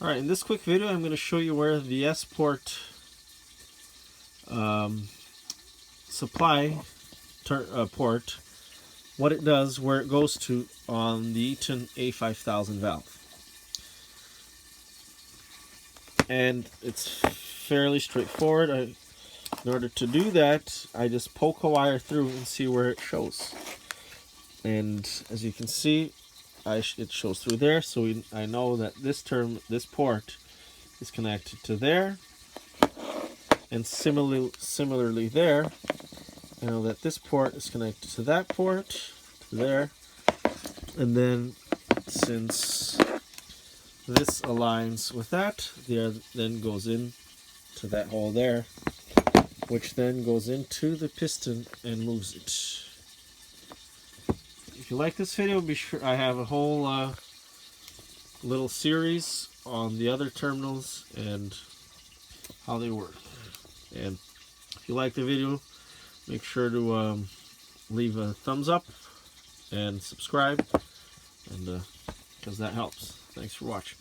Alright, in this quick video I'm going to show you where the S-port supply port, what it does, where it goes to on the Eaton A5000 valve. And it's fairly straightforward. In order to do that, I just poke a wire through and see where it shows. And as you can see, it shows through there, so I know that this port is connected to there, and similarly there, I know that this port is connected to that port, to there, and then since this aligns with that, then goes in to that hole there, which then goes into the piston and moves it. If you like this video, be sure I have a whole little series on the other terminals and how they work. And if you like the video, make sure to leave a thumbs up and subscribe, and because that helps. Thanks for watching.